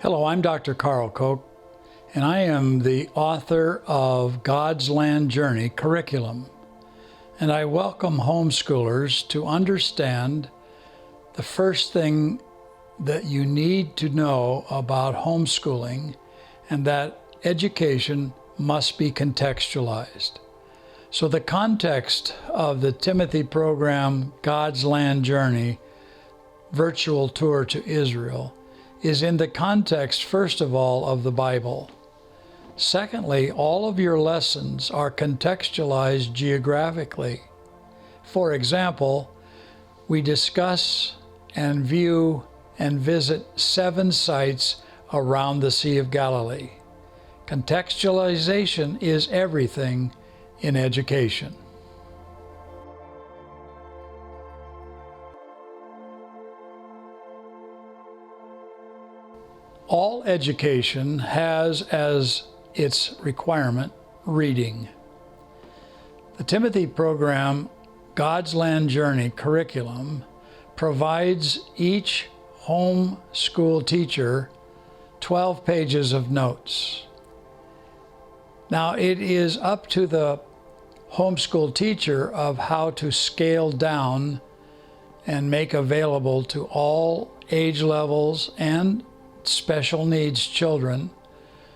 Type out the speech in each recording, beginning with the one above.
Hello, I'm Dr. Carl Koch, and I am the author of God's Land Journey Curriculum. And I welcome homeschoolers to understand the first thing that you need to know about homeschooling, and that education must be contextualized. So the context of the Timothy program, God's Land Journey, virtual tour to Israel, is in the context, first of all, of the Bible. Secondly, all of your lessons are contextualized geographically. For example, we discuss and view and visit 7 sites around the Sea of Galilee. Contextualization is everything in education. All education has as its requirement reading. The Timothy program, God's Land Journey curriculum, provides each home school teacher 12 pages of notes. Now, it is up to the homeschool teacher of how to scale down and make available to all age levels and special needs children.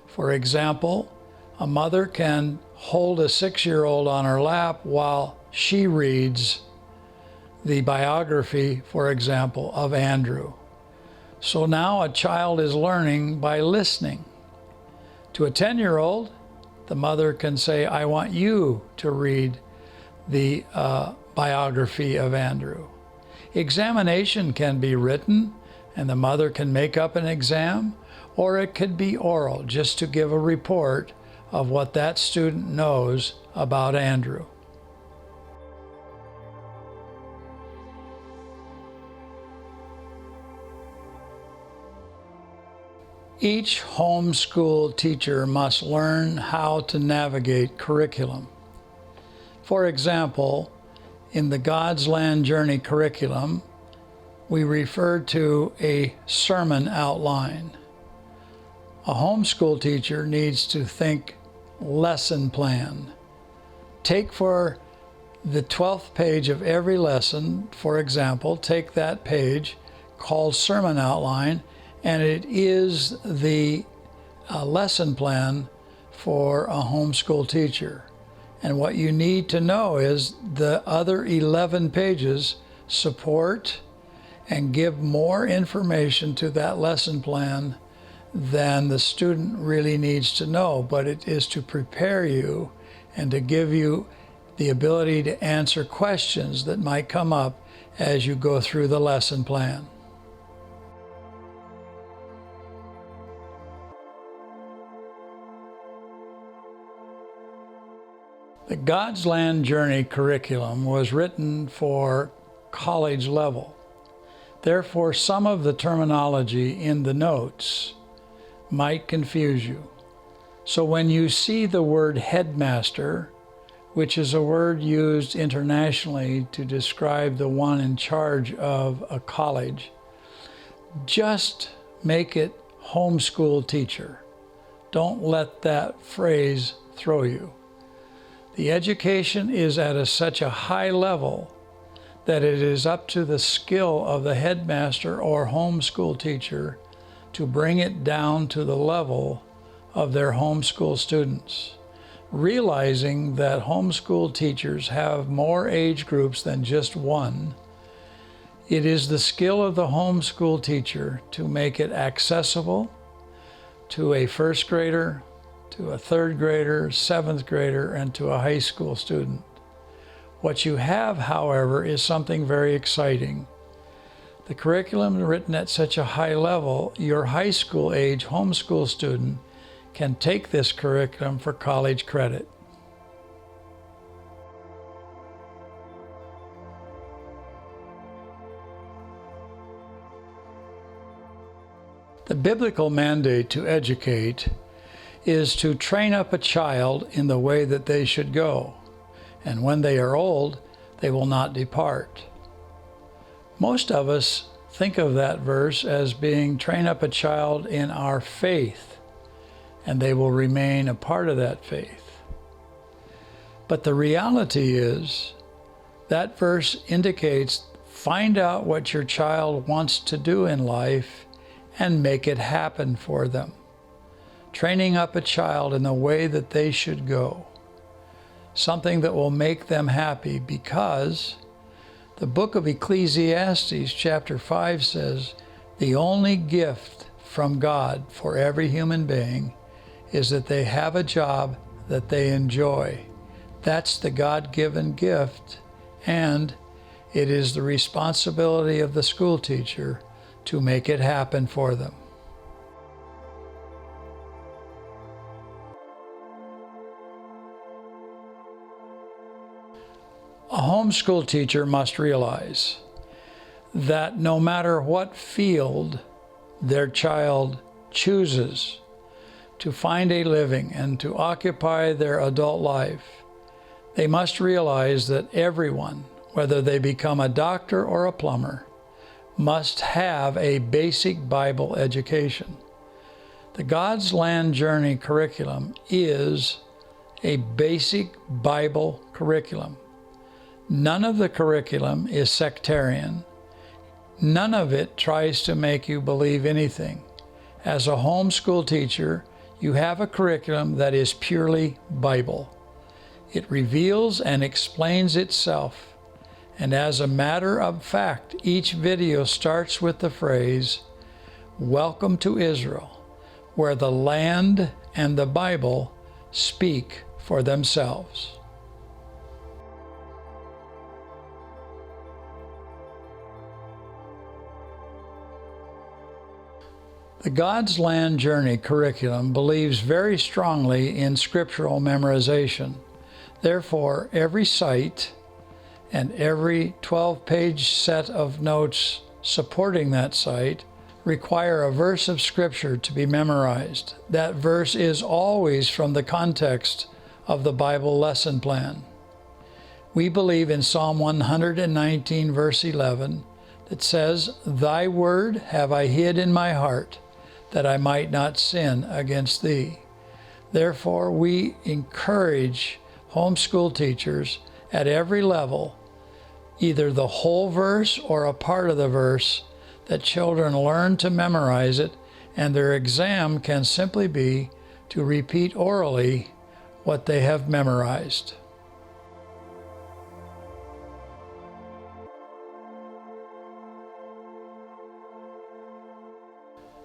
For example, a mother can hold a 6-year-old on her lap while she reads the biography, for example, of Andrew. So now a child is learning by listening. To a 10-year-old, the mother can say, I want you to read the biography of Andrew. Examination can be written, and the mother can make up an exam, or it could be oral, just to give a report of what that student knows about Andrew. Each homeschool teacher must learn how to navigate curriculum. For example, in the God's Land Journey curriculum, we refer to a sermon outline. A homeschool teacher needs to think lesson plan. Take for the 12th page of every lesson, for example, take that page called sermon outline, and it is the lesson plan for a homeschool teacher. And what you need to know is the other 11 pages support and give more information to that lesson plan than the student really needs to know, but it is to prepare you and to give you the ability to answer questions that might come up as you go through the lesson plan. The God's Land Journey curriculum was written for college level. Therefore, some of the terminology in the notes might confuse you. So when you see the word headmaster, which is a word used internationally to describe the one in charge of a college, just make it homeschool teacher. Don't let that phrase throw you. The education is at such a high level that it is up to the skill of the headmaster or homeschool teacher to bring it down to the level of their homeschool students, realizing that homeschool teachers have more age groups than just one. It is the skill of the homeschool teacher to make it accessible to a 1st grader, to a 3rd grader, 7th grader, and to a high school student. What you have, however, is something very exciting. The curriculum written at such a high level, your high school age homeschool student can take this curriculum for college credit. The biblical mandate to educate is to train up a child in the way that they should go, and when they are old, they will not depart. Most of us think of that verse as being train up a child in our faith, and they will remain a part of that faith. But the reality is that verse indicates find out what your child wants to do in life and make it happen for them. Training up a child in the way that they should go. Something that will make them happy, because the book of Ecclesiastes chapter 5 says the only gift from God for every human being is that they have a job that they enjoy. That's the God-given gift, and it is the responsibility of the school teacher to make it happen for them. A homeschool teacher must realize that no matter what field their child chooses to find a living and to occupy their adult life, they must realize that everyone, whether they become a doctor or a plumber, must have a basic Bible education. The God's Land Journey curriculum is a basic Bible curriculum. None of the curriculum is sectarian. None of it tries to make you believe anything. As a homeschool teacher, you have a curriculum that is purely Bible. It reveals and explains itself. And as a matter of fact, each video starts with the phrase, "Welcome to Israel," where the land and the Bible speak for themselves. The God's Land Journey curriculum believes very strongly in scriptural memorization. Therefore, every site and every 12-page set of notes supporting that site require a verse of Scripture to be memorized. That verse is always from the context of the Bible lesson plan. We believe in Psalm 119, verse 11, that says, "Thy word have I hid in my heart, that I might not sin against thee." Therefore, we encourage homeschool teachers at every level, either the whole verse or a part of the verse, that children learn to memorize it, and their exam can simply be to repeat orally what they have memorized.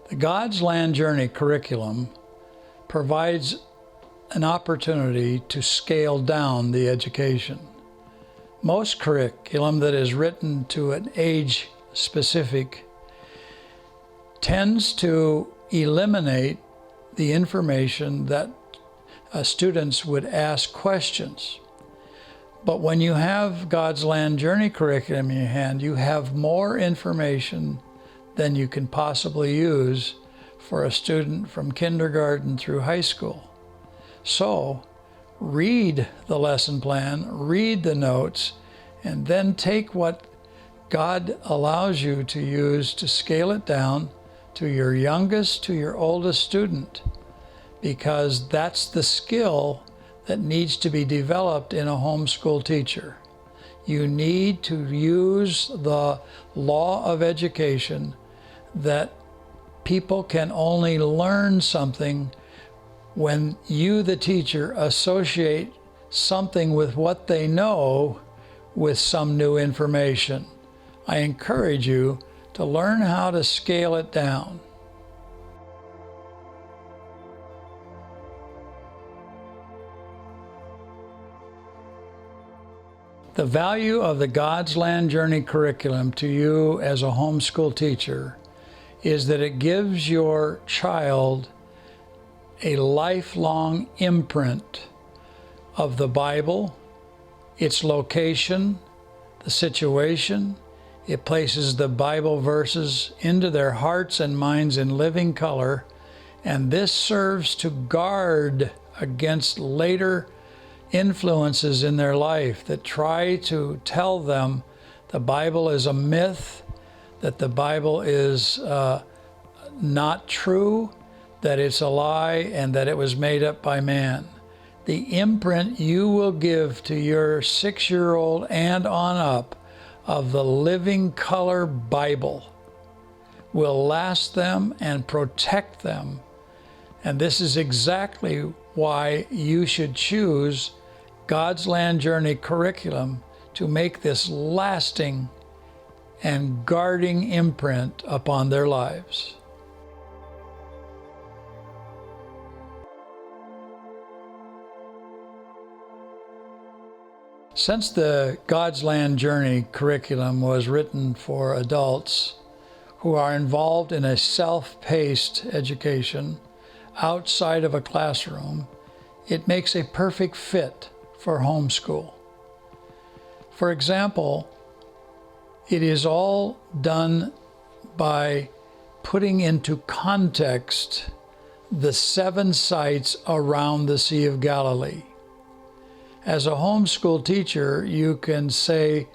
The God's Land Journey curriculum provides an opportunity to scale down the education. Most curriculum that is written to an age specific tends to eliminate the information that students would ask questions. But when you have God's Land Journey curriculum in your hand, you have more information than you can possibly use for a student from kindergarten through high school. So, read the lesson plan, read the notes, and then take what God allows you to use to scale it down to your youngest to your oldest student, because that's the skill that needs to be developed in a homeschool teacher. You need to use the law of education that people can only learn something when you, the teacher, associate something with what they know with some new information. I encourage you to learn how to scale it down. The value of the God's Land Journey curriculum to you as a homeschool teacher is that it gives your child a lifelong imprint of the Bible, its location, the situation. It places the Bible verses into their hearts and minds in living color, and this serves to guard against later influences in their life that try to tell them the Bible is a myth, that the Bible is not true, that it's a lie, and that it was made up by man. The imprint you will give to your 6-year-old and on up of the living color Bible will last them and protect them. And this is exactly why you should choose God's Land Journey curriculum to make this lasting and guarding imprint upon their lives. Since the God's Land Journey curriculum was written for adults who are involved in a self-paced education outside of a classroom, it makes a perfect fit for homeschool. For example, it is all done by putting into context the 7 sites around the Sea of Galilee. As a homeschool teacher, you can say,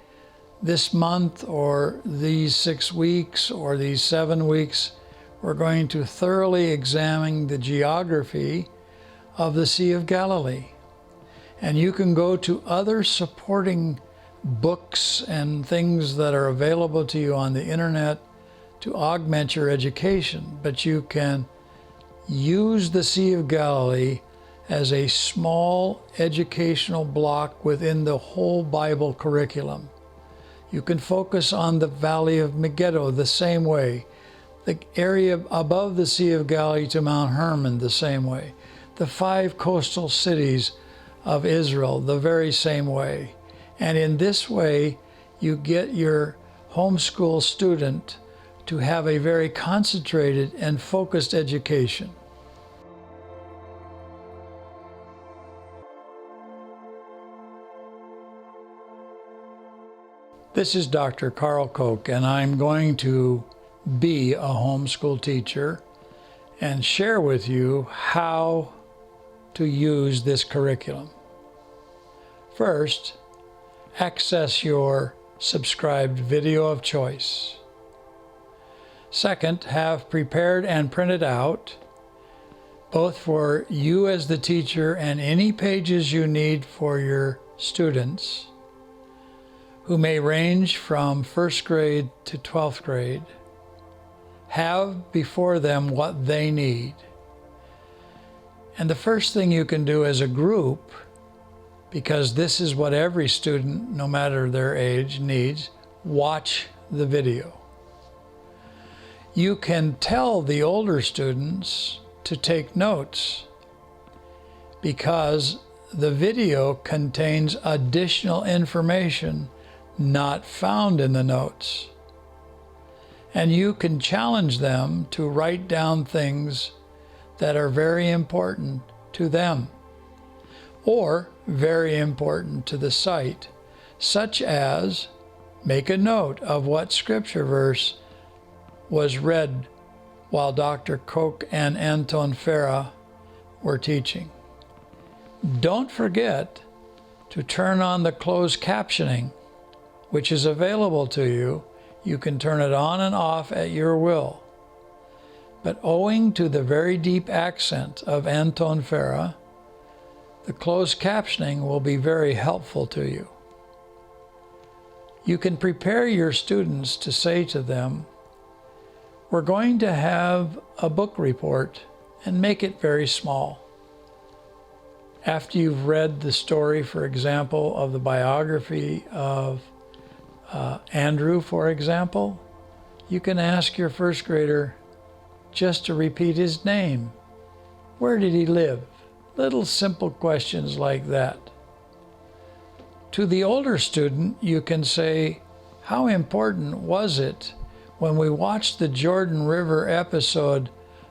this month or these 6 weeks or these 7 weeks, we're going to thoroughly examine the geography of the Sea of Galilee. And you can go to other supporting books and things that are available to you on the internet to augment your education, but you can use the Sea of Galilee as a small educational block within the whole Bible curriculum. You can focus on the Valley of Megiddo the same way, the area above the Sea of Galilee to Mount Hermon the same way, the 5 coastal cities of Israel the very same way. And in this way, you get your homeschool student to have a very concentrated and focused education. This is Dr. Carl Koch, and I'm going to be a homeschool teacher and share with you how to use this curriculum. First, access your subscribed video of choice. Second, have prepared and printed out, both for you as the teacher and any pages you need for your students, who may range from 1st grade to 12th grade, have before them what they need. And the first thing you can do as a group, because this is what every student, no matter their age, needs, watch the video. You can tell the older students to take notes because the video contains additional information not found in the notes. And you can challenge them to write down things that are very important to them or very important to the site, such as make a note of what scripture verse was read while Dr. Koch and Anton Farah were teaching. Don't forget to turn on the closed captioning, which is available to you. You can turn it on and off at your will. But owing to the very deep accent of Anton Farah, the closed captioning will be very helpful to you. You can prepare your students to say to them, we're going to have a book report, and make it very small. After you've read the story, for example, of the biography of Andrew, for example, you can ask your 1st grader just to repeat his name. Where did he live? Little simple questions like that. To the older student, you can say, how important was it when we watched the Jordan River episode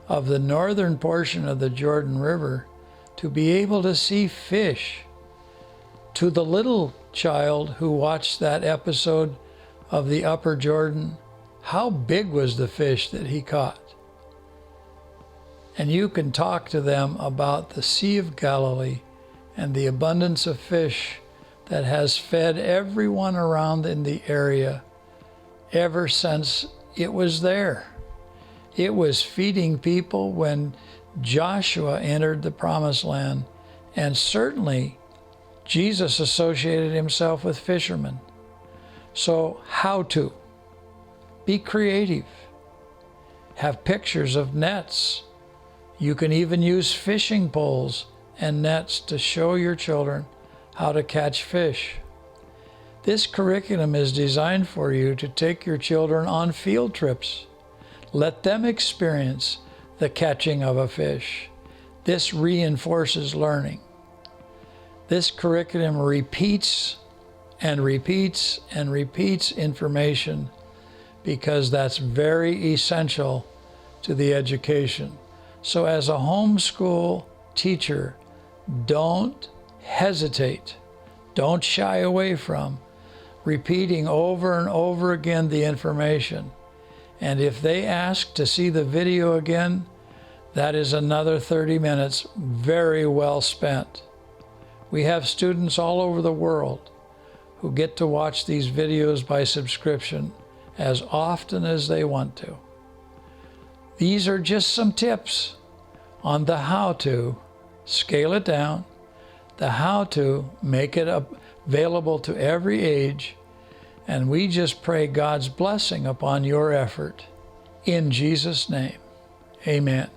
of the northern portion of the Jordan River to be able to see fish? To the little child who watched that episode of the Upper Jordan, how big was the fish that he caught? And you can talk to them about the Sea of Galilee and the abundance of fish that has fed everyone around in the area ever since It was there. It was feeding people when Joshua entered the promised land, and certainly Jesus associated himself with fishermen. So how to? Be creative. Have pictures of nets. You can even use fishing poles and nets to show your children how to catch fish. This curriculum is designed for you to take your children on field trips. Let them experience the catching of a fish. This reinforces learning. This curriculum repeats and repeats and repeats information because that's very essential to the education. So as a homeschool teacher, don't hesitate. Don't shy away from repeating over and over again the information. And if they ask to see the video again, that is another 30 minutes very well spent. We have students all over the world who get to watch these videos by subscription as often as they want to. These are just some tips on the how to scale it down, the how to make it available to every age, and we just pray God's blessing upon your effort. In Jesus' name, amen.